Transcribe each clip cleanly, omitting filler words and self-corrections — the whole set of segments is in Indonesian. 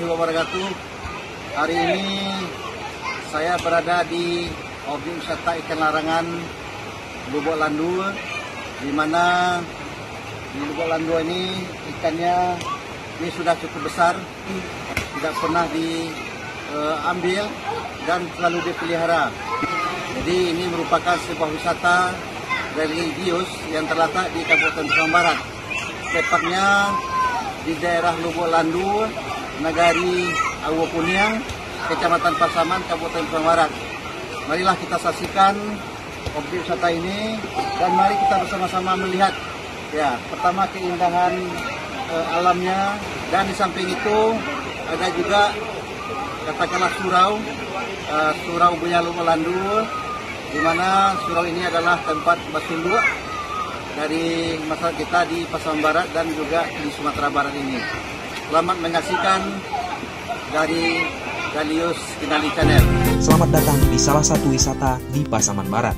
warahmatullahi wabarakatuh. Hari ini saya berada di objek wisata ikan larangan Lubuk Landu, di mana di Lubuk Landu ini ikannya ini sudah cukup besar, tidak pernah diambil dan selalu dipelihara. Jadi ini merupakan sebuah wisata religius yang terletak di Kabupaten Pasaman Barat, tepatnya di daerah Lubuk Landu, Nagari Awokuniang, Kecamatan Pasaman, Kabupaten Pasaman Barat. Marilah kita saksikan objek wisata ini dan mari kita bersama-sama melihat ya, pertama keindahan alamnya, dan di samping itu ada juga katakanlah surau Bunya Lubuk Landu, di mana surau ini adalah tempat bertinduk dari masyarakat kita di Pasaman Barat dan juga di Sumatera Barat ini. Selamat menyaksikan dari Dalius Kinali Channel. Selamat datang di salah satu wisata di Pasaman Barat.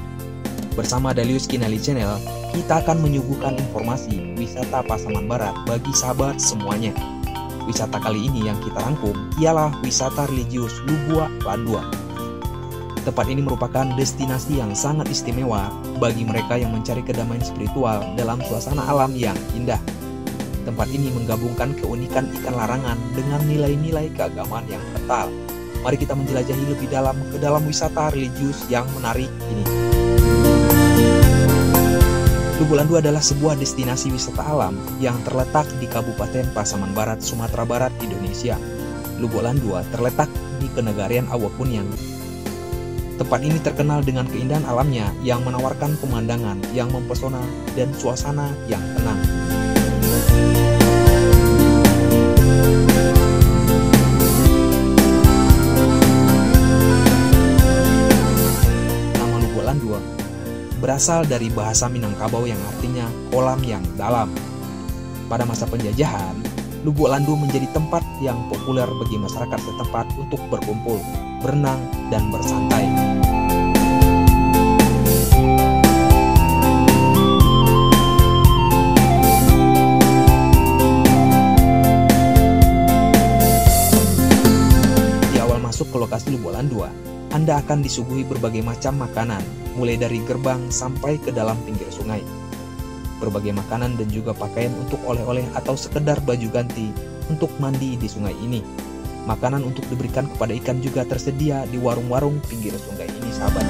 Bersama Dalius Kinali Channel, kita akan menyuguhkan informasi wisata Pasaman Barat bagi sahabat semuanya. Wisata kali ini yang kita rangkum ialah wisata religius Lubuk Landu. Tempat ini merupakan destinasi yang sangat istimewa bagi mereka yang mencari kedamaian spiritual dalam suasana alam yang indah. Tempat ini menggabungkan keunikan ikan larangan dengan nilai-nilai keagamaan yang kental. Mari kita menjelajahi lebih dalam ke dalam wisata religius yang menarik ini. Lubuk Landu adalah sebuah destinasi wisata alam yang terletak di Kabupaten Pasaman Barat, Sumatera Barat, Indonesia. Lubuk Landu terletak di Kenegarian Awokuniang. Tempat ini terkenal dengan keindahan alamnya yang menawarkan pemandangan yang mempesona dan suasana yang tenang. Nama Lubuk Landu berasal dari bahasa Minangkabau yang artinya kolam yang dalam. Pada masa penjajahan, Lubuk Landu menjadi tempat yang populer bagi masyarakat setempat untuk berkumpul, berenang, dan bersantai. Di awal masuk ke lokasi Lubuk Landu, Anda akan disuguhi berbagai macam makanan, mulai dari gerbang sampai ke dalam pinggir sungai. Berbagai makanan dan juga pakaian untuk oleh-oleh atau sekedar baju ganti untuk mandi di sungai ini. Makanan untuk diberikan kepada ikan juga tersedia di warung-warung pinggir sungai ini, sahabat.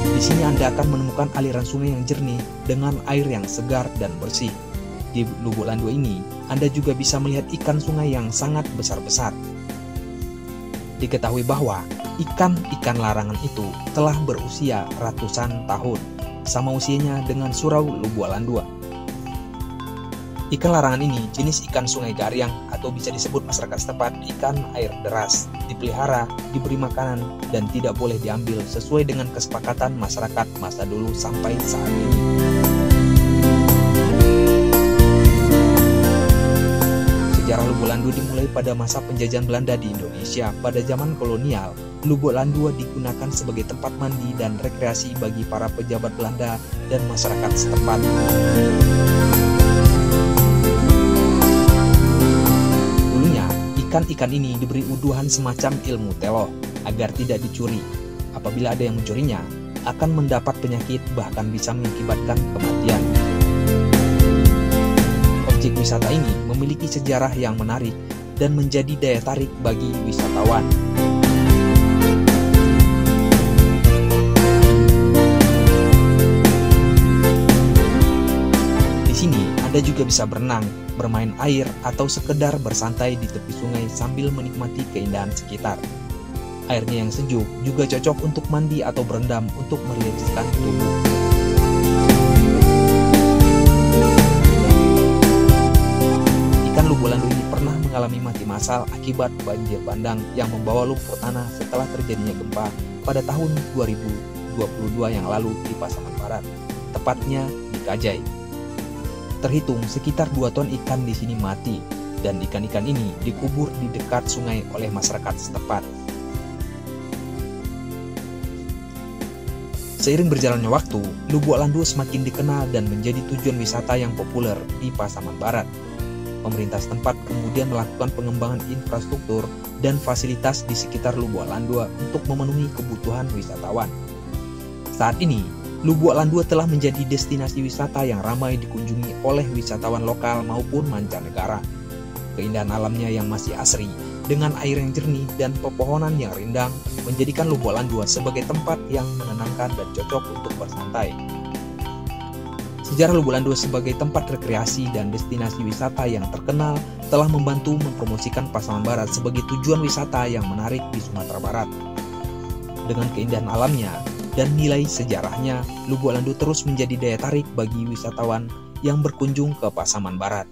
Di sini Anda akan menemukan aliran sungai yang jernih dengan air yang segar dan bersih. Di Lubuk Landu ini, Anda juga bisa melihat ikan sungai yang sangat besar-besar. Diketahui bahwa ikan larangan itu telah berusia ratusan tahun, sama usianya dengan surau Lubuk Landu. Ikan larangan ini jenis ikan sungai Gariang atau bisa disebut masyarakat setempat ikan air deras, dipelihara, diberi makanan, dan tidak boleh diambil sesuai dengan kesepakatan masyarakat masa dulu sampai saat ini. Sejarah Lubuk Landu dimulai pada masa penjajahan Belanda di Indonesia. Pada zaman kolonial, Lubuk Landu digunakan sebagai tempat mandi dan rekreasi bagi para pejabat Belanda dan masyarakat setempat. Dulunya, ikan-ikan ini diberi uduhan semacam ilmu telo agar tidak dicuri. Apabila ada yang mencurinya, akan mendapat penyakit bahkan bisa mengakibatkan kematian. Objek wisata ini memiliki sejarah yang menarik dan menjadi daya tarik bagi wisatawan. Di sini Anda juga bisa berenang, bermain air, atau sekedar bersantai di tepi sungai sambil menikmati keindahan sekitar. Airnya yang sejuk juga cocok untuk mandi atau berendam untuk merilekskan tubuh. Ikan Lubuk Landu ini pernah mengalami mati massal akibat banjir bandang yang membawa lumpur tanah setelah terjadinya gempa pada tahun 2022 yang lalu di Pasaman Barat, tepatnya di Kajai. Terhitung sekitar 2 ton ikan di sini mati, dan ikan-ikan ini dikubur di dekat sungai oleh masyarakat setempat. Seiring berjalannya waktu, Lubuk Landu semakin dikenal dan menjadi tujuan wisata yang populer di Pasaman Barat. Pemerintah setempat kemudian melakukan pengembangan infrastruktur dan fasilitas di sekitar Lubuk Landu untuk memenuhi kebutuhan wisatawan. Saat ini, Lubuk Landu telah menjadi destinasi wisata yang ramai dikunjungi oleh wisatawan lokal maupun mancanegara. Keindahan alamnya yang masih asri, dengan air yang jernih dan pepohonan yang rindang, menjadikan Lubuk Landu sebagai tempat yang menenangkan dan cocok untuk bersantai. Sejarah Lubuk Landu sebagai tempat rekreasi dan destinasi wisata yang terkenal telah membantu mempromosikan Pasaman Barat sebagai tujuan wisata yang menarik di Sumatera Barat. Dengan keindahan alamnya dan nilai sejarahnya, Lubuk Landu terus menjadi daya tarik bagi wisatawan yang berkunjung ke Pasaman Barat.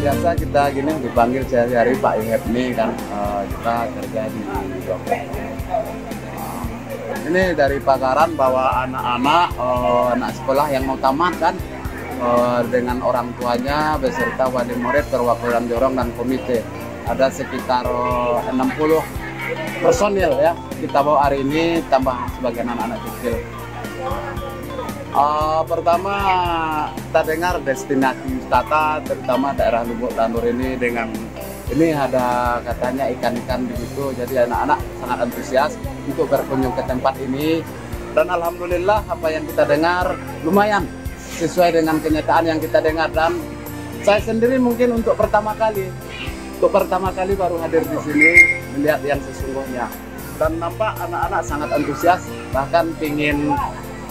Biasa kita gini dipanggil sehari-hari Pak Ihep nih kan, kita kerja di Jombang. Ini dari Pagaran bawa anak-anak anak sekolah yang mau tamat kan, dengan orang tuanya beserta wali murid, perwakilan dorong dan komite. Ada sekitar 60 personil ya kita bawa hari ini, tambah sebagian anak-anak kecil. Pertama kita dengar destinasi wisata terutama daerah Lubuk Landu ini, dengan ini ada katanya ikan-ikan begitu, jadi anak-anak sangat antusias untuk berkunjung ke tempat ini, dan alhamdulillah apa yang kita dengar lumayan sesuai dengan kenyataan yang kita dengar. Dan saya sendiri mungkin untuk pertama kali baru hadir di sini melihat yang sesungguhnya, dan nampak anak-anak sangat antusias, bahkan ingin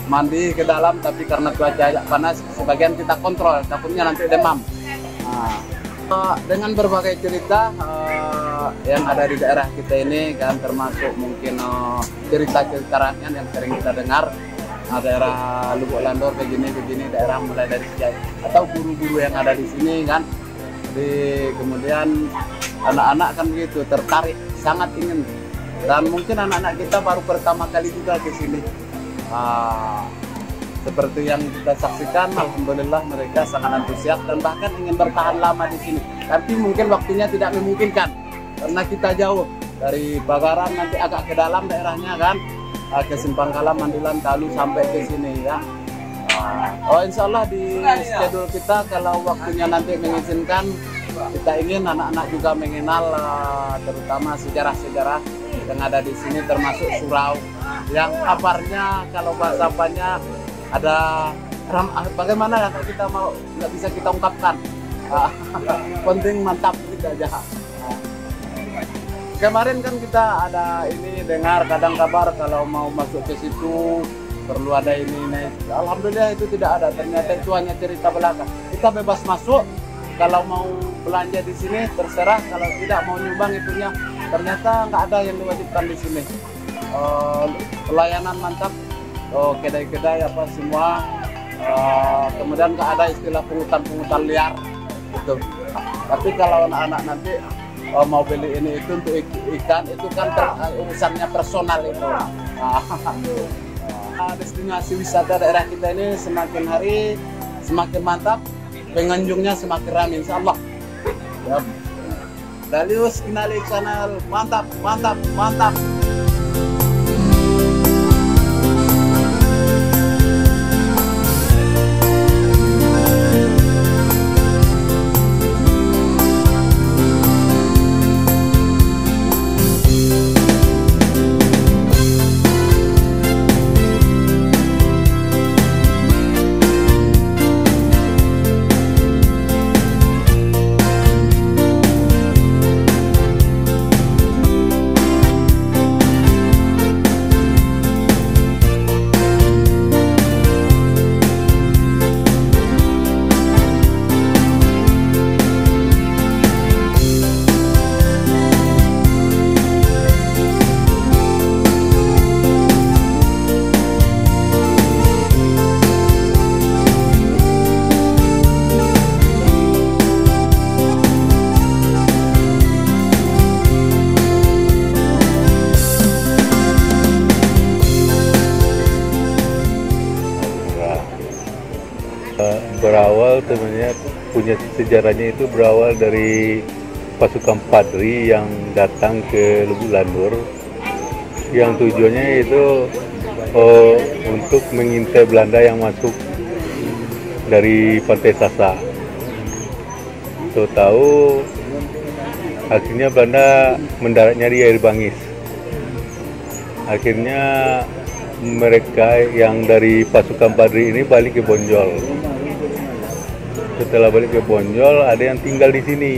mandi ke dalam, tapi karena cuaca panas sebagian kita kontrol, takutnya nanti demam. Dengan berbagai cerita yang ada di daerah kita ini kan, termasuk mungkin cerita-cerita rakyat yang sering kita dengar, daerah Lubuk Landu begini, daerah mulai dari Sejai atau guru-guru yang ada di sini kan, kemudian anak-anak kan begitu tertarik, sangat ingin, dan mungkin anak-anak kita baru pertama kali juga ke sini. Seperti yang kita saksikan, alhamdulillah mereka sangat antusias dan bahkan ingin bertahan lama di sini. Tapi mungkin waktunya tidak memungkinkan karena kita jauh dari Pagaran, nanti agak ke dalam daerahnya kan, ke Simpang Kalam, Mandilan, Talu sampai ke sini ya. Insya Allah di schedule kita kalau waktunya nanti mengizinkan, kita ingin anak-anak juga mengenal terutama sejarah-sejarah yang ada di sini, termasuk surau yang kabarnya kalau bahasanya ada bagaimana kalau kita mau nggak bisa kita ungkapkan. Penting mantap gitu aja. Kemarin kan kita ada ini dengar kadang kabar kalau mau masuk ke situ perlu ada ini. Alhamdulillah itu tidak ada, ternyata itu hanya cerita belaka. Kita bebas masuk, kalau mau belanja di sini terserah, kalau tidak mau nyumbang itunya, ternyata nggak ada yang diwajibkan di sini. Pelayanan mantap, kedai-kedai apa semua, kemudian nggak ada istilah pungutan liar gitu. Tapi kalau anak-anak nanti mau beli ini itu untuk ikan, itu kan urusannya personal itu. Destinasi wisata daerah kita ini semakin hari semakin mantap, pengunjungnya semakin ramai insya Allah. Yep. Dalius Kinali Channel, mantap, mantap, mantap. Berawal sebenarnya punya sejarahnya itu berawal dari pasukan Padri yang datang ke Lubuk Landu yang tujuannya itu untuk mengintai Belanda yang masuk dari Pantai Sasa. Tahu akhirnya Belanda mendaratnya di Air Bangis. Akhirnya mereka yang dari pasukan Padri ini balik ke Bonjol. Setelah balik ke Bonjol, ada yang tinggal di sini.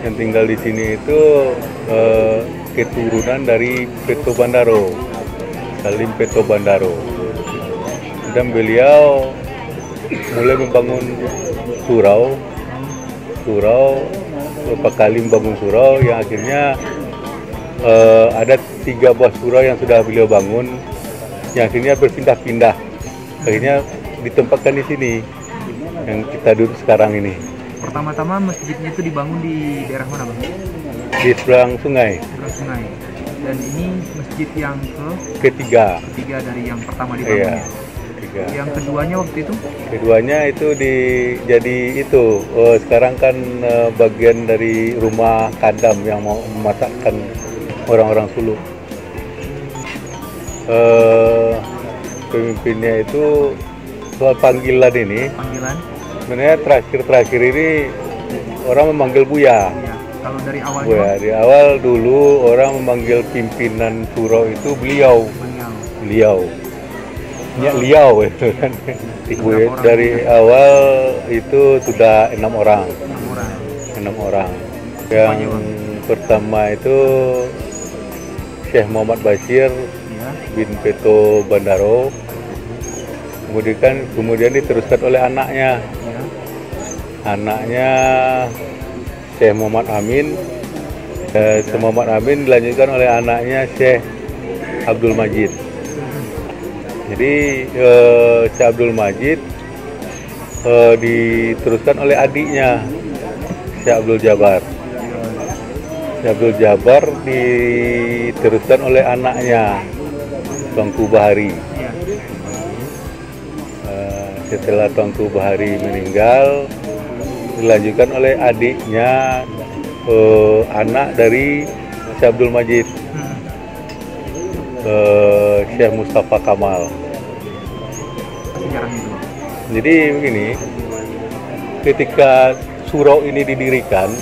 Yang tinggal di sini itu keturunan dari Peto Bandaro, Salim Peto Bandaro. Dan beliau mulai membangun surau, beberapa kali membangun surau yang akhirnya ada 3 buah surau yang sudah beliau bangun, yang akhirnya berpindah-pindah, akhirnya ditempatkan di sini yang kita duduk sekarang ini. Pertama-tama masjidnya itu dibangun di daerah mana, Bang? Di seberang sungai. Seberang sungai. Dan ini masjid yang ketiga dari yang pertama dibangun. Iya, ya? Yang keduanya waktu itu? Keduanya itu jadi itu sekarang kan bagian dari rumah kadam yang mau memasakkan orang-orang Sulu. Pemimpinnya itu soal panggilan ini. Sebenarnya terakhir ini orang memanggil Buya. Iya. Kalau dari awalnya? Buya. Di awal dulu orang memanggil pimpinan surau itu beliau. Ya, Liau itu kan. Dari awal itu sudah 6 orang. 6 orang. Yang pertama itu Syekh Muhammad Bashir bin Peto Bandaro. Kemudian diteruskan oleh anaknya. Anaknya Syekh Muhammad Amin. Syekh Muhammad Amin dilanjutkan oleh anaknya Syekh Abdul Majid. Jadi Syekh Abdul Majid diteruskan oleh adiknya Syekh Abdul Jabar. Syekh Abdul Jabar diteruskan oleh anaknya Tuanku Bahari. Setelah Tuanku Bahari meninggal, dilanjutkan oleh adiknya, anak dari Syekh Abdul Majid, Syekh Mustafa Kamal. Jadi begini, ketika surau ini didirikan,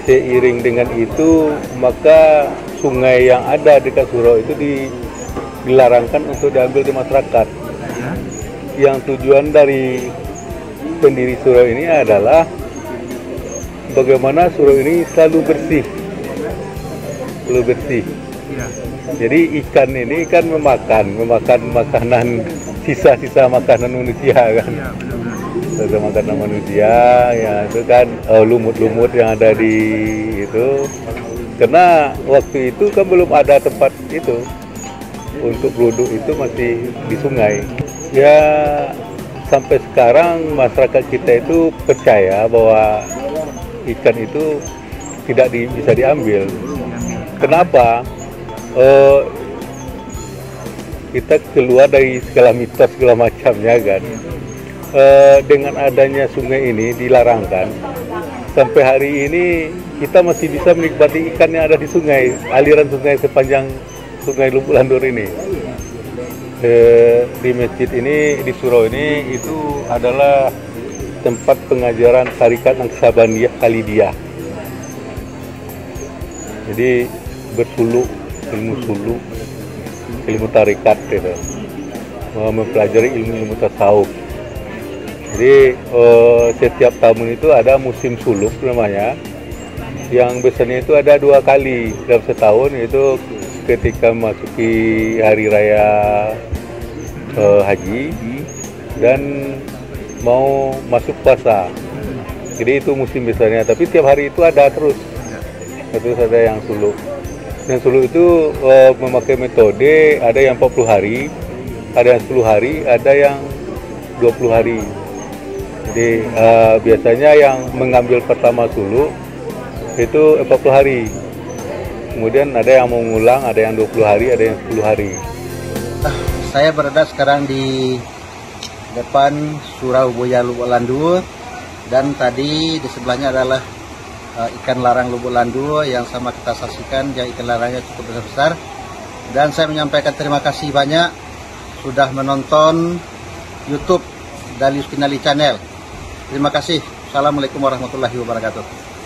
seiring dengan itu maka sungai yang ada dekat surau itu dilarangkan untuk diambil di masyarakat. Yang tujuan dari pendiri surau ini adalah bagaimana surau ini selalu bersih. Jadi ikan ini kan memakan makanan, sisa-sisa makanan manusia kan. Sisa makanan manusia, ya itu kan lumut-lumut yang ada di itu. Karena waktu itu kan belum ada tempat itu untuk berwudu, itu masih di sungai. Ya sampai sekarang masyarakat kita itu percaya bahwa ikan itu tidak bisa diambil. Kenapa? Kita keluar dari segala mitos segala macamnya kan. Dengan adanya sungai ini dilarangkan, sampai hari ini kita masih bisa menikmati ikan yang ada di sungai, aliran sungai sepanjang Sungai Lubuk Landur ini. Di masjid ini, di surau ini, itu adalah tempat pengajaran Tarekat Naqsabandiyah Khalidiyah. Jadi bersuluk, ilmu tarekat gitu, mempelajari ilmu tasawuf. Jadi setiap tahun itu ada musim suluk namanya, yang biasanya itu ada 2 kali dalam setahun, yaitu ketika memasuki hari raya haji dan mau masuk puasa. Jadi itu musim biasanya, tapi tiap hari itu ada terus ada yang suluk. Yang suluk itu memakai metode, ada yang 40 hari, ada yang 10 hari, ada yang 20 hari. Jadi biasanya yang mengambil pertama suluk itu 40 hari. Kemudian ada yang mau ngulang, ada yang 20 hari, ada yang 10 hari. Saya berada sekarang di depan Surau Buya Lubuk Landur, dan tadi di sebelahnya adalah ikan larang Lubuk Landu yang sama kita saksikan, yang ikan larangnya cukup besar-besar. Dan saya menyampaikan terima kasih banyak sudah menonton YouTube Dalius Kinali Channel. Terima kasih. Assalamualaikum warahmatullahi wabarakatuh.